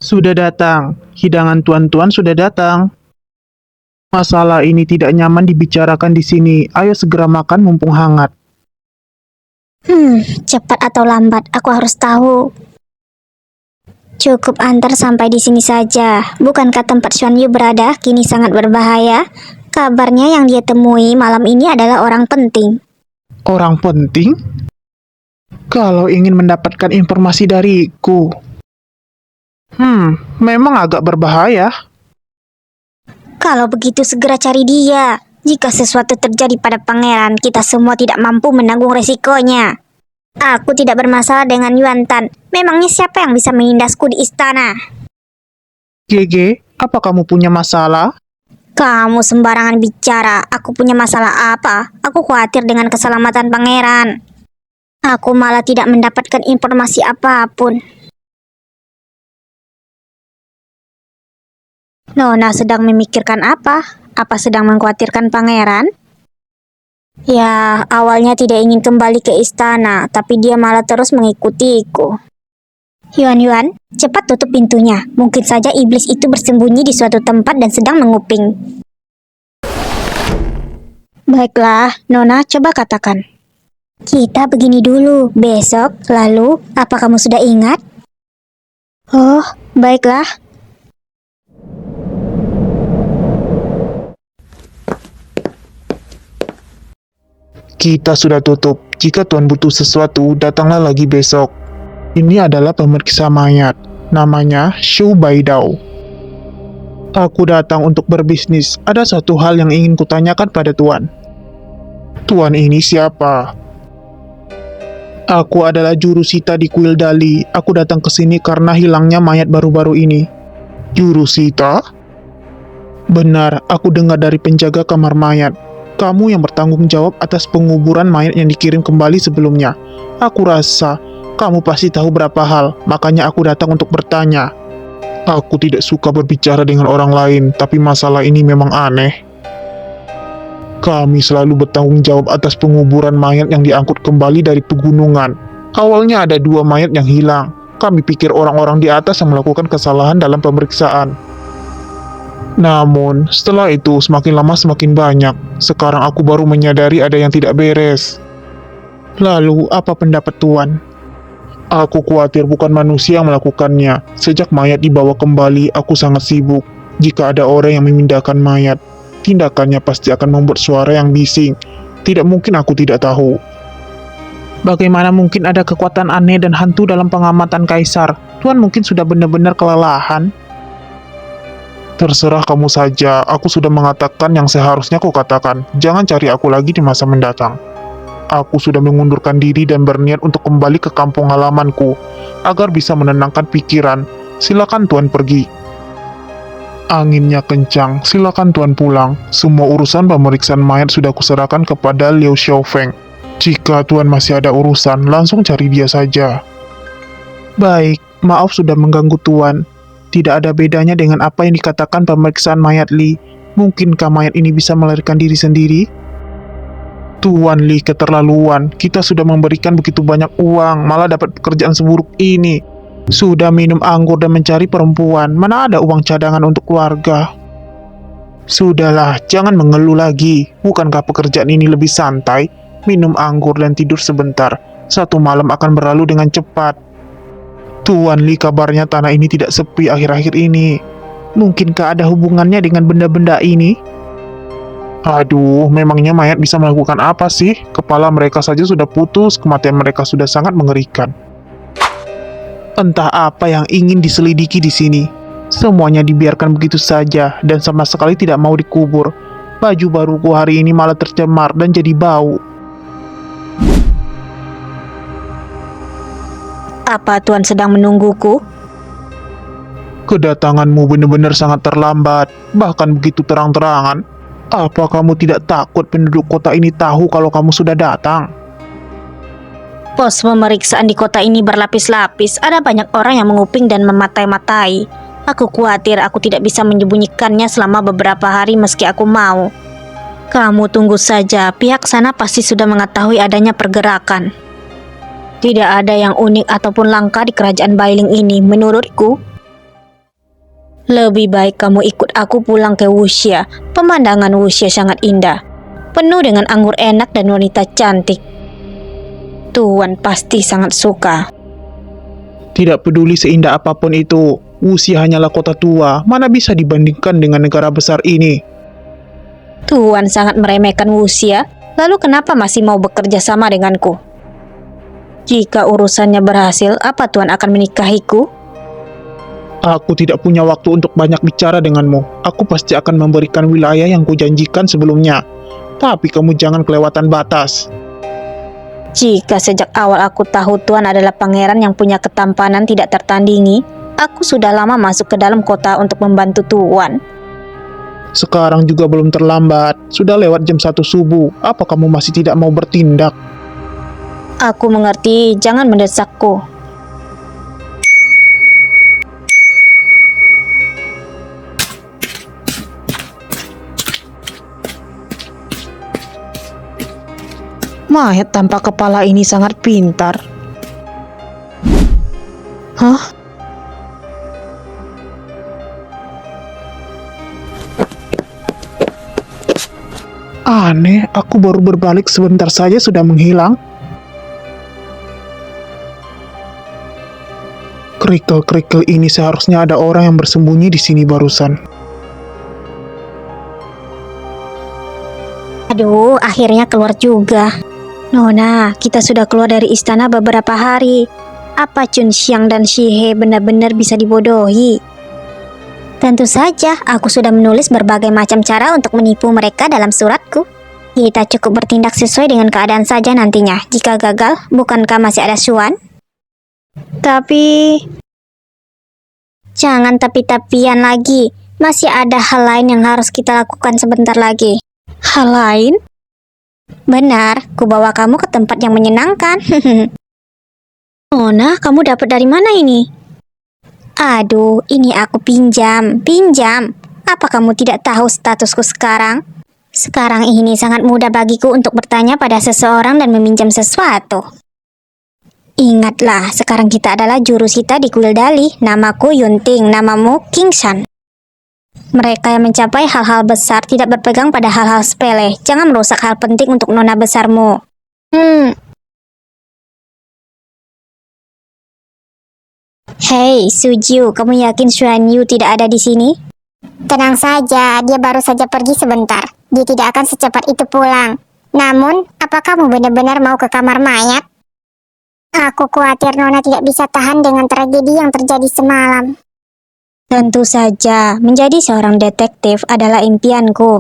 Sudah datang, hidangan tuan-tuan sudah datang. Masalah ini tidak nyaman dibicarakan di sini. Ayo segera makan mumpung hangat. Cepat atau lambat, aku harus tahu. Cukup antar sampai di sini saja. Bukankah tempat Xuan Yu berada kini sangat berbahaya? Kabarnya yang dia temui malam ini adalah orang penting. Orang penting? Kalau ingin mendapatkan informasi dariku. Memang agak berbahaya. Kalau begitu segera cari dia. Jika sesuatu terjadi pada pangeran, kita semua tidak mampu menanggung resikonya. Aku tidak bermasalah dengan Yuan Tan. Memangnya siapa yang bisa menindasku di istana? GG, apa kamu punya masalah? Kamu sembarangan bicara. Aku punya masalah apa? Aku khawatir dengan keselamatan pangeran. Aku malah tidak mendapatkan informasi apapun. Nona sedang memikirkan apa? Apa sedang mengkhawatirkan pangeran? Ya, awalnya tidak ingin kembali ke istana, tapi dia malah terus mengikutiku. Yuan, cepat tutup pintunya. Mungkin saja iblis itu bersembunyi di suatu tempat dan sedang menguping. Baiklah, Nona, coba katakan. Kita begini dulu, besok, lalu, apa kamu sudah ingat? Oh, baiklah. Kita sudah tutup. Jika tuan butuh sesuatu, datanglah lagi besok. Ini adalah pemeriksa mayat. Namanya Shu Baidao. Aku datang untuk berbisnis. Ada satu hal yang ingin kutanyakan pada tuan. Tuan ini siapa? Aku adalah jurusita di kuil Dali. Aku datang ke sini karena hilangnya mayat baru-baru ini. Jurusita? Benar, aku dengar dari penjaga kamar mayat. Kamu yang bertanggung jawab atas penguburan mayat yang dikirim kembali sebelumnya. Aku rasa kamu pasti tahu berapa hal, makanya aku datang untuk bertanya. Aku tidak suka berbicara dengan orang lain, tapi masalah ini memang aneh. Kami selalu bertanggung jawab atas penguburan mayat yang diangkut kembali dari pegunungan. Awalnya ada 2 mayat yang hilang. Kami pikir orang-orang di atas yang melakukan kesalahan dalam pemeriksaan. Namun, setelah itu semakin lama semakin banyak. Sekarang aku baru menyadari ada yang tidak beres. Lalu, apa pendapat tuan? Aku khawatir bukan manusia yang melakukannya. Sejak mayat dibawa kembali, aku sangat sibuk. Jika ada orang yang memindahkan mayat, tindakannya pasti akan membuat suara yang bising. Tidak mungkin aku tidak tahu. Bagaimana mungkin ada kekuatan aneh dan hantu dalam pengamatan Kaisar? Tuan mungkin sudah benar-benar kelelahan. Terserah kamu saja, aku sudah mengatakan yang seharusnya aku katakan. Jangan cari aku lagi di masa mendatang. Aku sudah mengundurkan diri dan berniat untuk kembali ke kampung halamanku, agar bisa menenangkan pikiran. Silakan tuan pergi. Anginnya kencang, silakan tuan pulang. Semua urusan pemeriksaan mayat sudah kuserahkan kepada Liu Xiaofeng. Jika tuan masih ada urusan, langsung cari dia saja. Baik, maaf sudah mengganggu tuan. Tidak ada bedanya dengan apa yang dikatakan pemeriksaan mayat Li. Mungkinkah mayat ini bisa melarikan diri sendiri? Tuan Li keterlaluan. Kita sudah memberikan begitu banyak uang, malah dapat pekerjaan seburuk ini. Sudah minum anggur dan mencari perempuan. Mana ada uang cadangan untuk keluarga? Sudahlah, jangan mengeluh lagi. Bukankah pekerjaan ini lebih santai? Minum anggur dan tidur sebentar. 1 malam akan berlalu dengan cepat. Tuan Li, kabarnya tanah ini tidak sepi akhir-akhir ini. Mungkinkah ada hubungannya dengan benda-benda ini? Aduh, memangnya mayat bisa melakukan apa sih? Kepala mereka saja sudah putus, kematian mereka sudah sangat mengerikan. Entah apa yang ingin diselidiki di sini. Semuanya dibiarkan begitu saja dan sama sekali tidak mau dikubur. Baju baruku hari ini malah tercemar dan jadi bau. Apa tuan sedang menungguku? Kedatanganmu benar-benar sangat terlambat, bahkan begitu terang-terangan. Apa kamu tidak takut penduduk kota ini tahu kalau kamu sudah datang? Pos pemeriksaan di kota ini berlapis-lapis. Ada banyak orang yang menguping dan mematai-matai. Aku khawatir aku tidak bisa menyembunyikannya selama beberapa hari meski aku mau. Kamu tunggu saja, pihak sana pasti sudah mengetahui adanya pergerakan. Tidak ada yang unik ataupun langka di kerajaan Bailing ini, menurutku. Lebih baik kamu ikut aku pulang ke Wuxia. Pemandangan Wuxia sangat indah, penuh dengan anggur enak dan wanita cantik. Tuan pasti sangat suka. Tidak peduli seindah apapun itu, Wuxia hanyalah kota tua, mana bisa dibandingkan dengan negara besar ini. Tuan sangat meremehkan Wuxia, lalu kenapa masih mau bekerja sama denganku? Jika urusannya berhasil, apa Tuan akan menikahiku? Aku tidak punya waktu untuk banyak bicara denganmu. Aku pasti akan memberikan wilayah yang kujanjikan sebelumnya. Tapi kamu jangan kelewatan batas. Jika sejak awal aku tahu Tuan adalah pangeran yang punya ketampanan tidak tertandingi, aku sudah lama masuk ke dalam kota untuk membantu Tuan. Sekarang juga belum terlambat. Sudah lewat jam 1 subuh. Apa kamu masih tidak mau bertindak? Aku mengerti, jangan mendesakku. Mayat tanpa kepala ini sangat pintar. Hah? Aneh, aku baru berbalik sebentar saja sudah menghilang. Kerikil-kerikil ini seharusnya ada orang yang bersembunyi di sini barusan. Aduh, akhirnya keluar juga. Nona, kita sudah keluar dari istana beberapa hari. Apa Chun Xiang dan Shihe benar-benar bisa dibodohi? Tentu saja, aku sudah menulis berbagai macam cara untuk menipu mereka dalam suratku. Kita cukup bertindak sesuai dengan keadaan saja nantinya. Jika gagal, bukankah masih ada Xuan? Tapi... Jangan tapi-tapian lagi. Masih ada hal lain yang harus kita lakukan sebentar lagi. Hal lain? Benar, ku bawa kamu ke tempat yang menyenangkan. Nona, kamu dapat dari mana ini? Aduh, ini aku pinjam. Apa kamu tidak tahu statusku sekarang? Sekarang ini sangat mudah bagiku untuk bertanya pada seseorang dan meminjam sesuatu. Ingatlah, sekarang kita adalah jurusita di kuil Dali. Namaku Yunting, namamu King Shan. Mereka yang mencapai hal-hal besar tidak berpegang pada hal-hal sepele. Jangan merusak hal penting untuk nona besarmu. Hei, Sujiu, kamu yakin Xuan Yu tidak ada di sini? Tenang saja, dia baru saja pergi sebentar. Dia tidak akan secepat itu pulang. Namun, apa kamu benar-benar mau ke kamar mayat? Aku khawatir Nona tidak bisa tahan dengan tragedi yang terjadi semalam. Tentu saja, menjadi seorang detektif adalah impianku.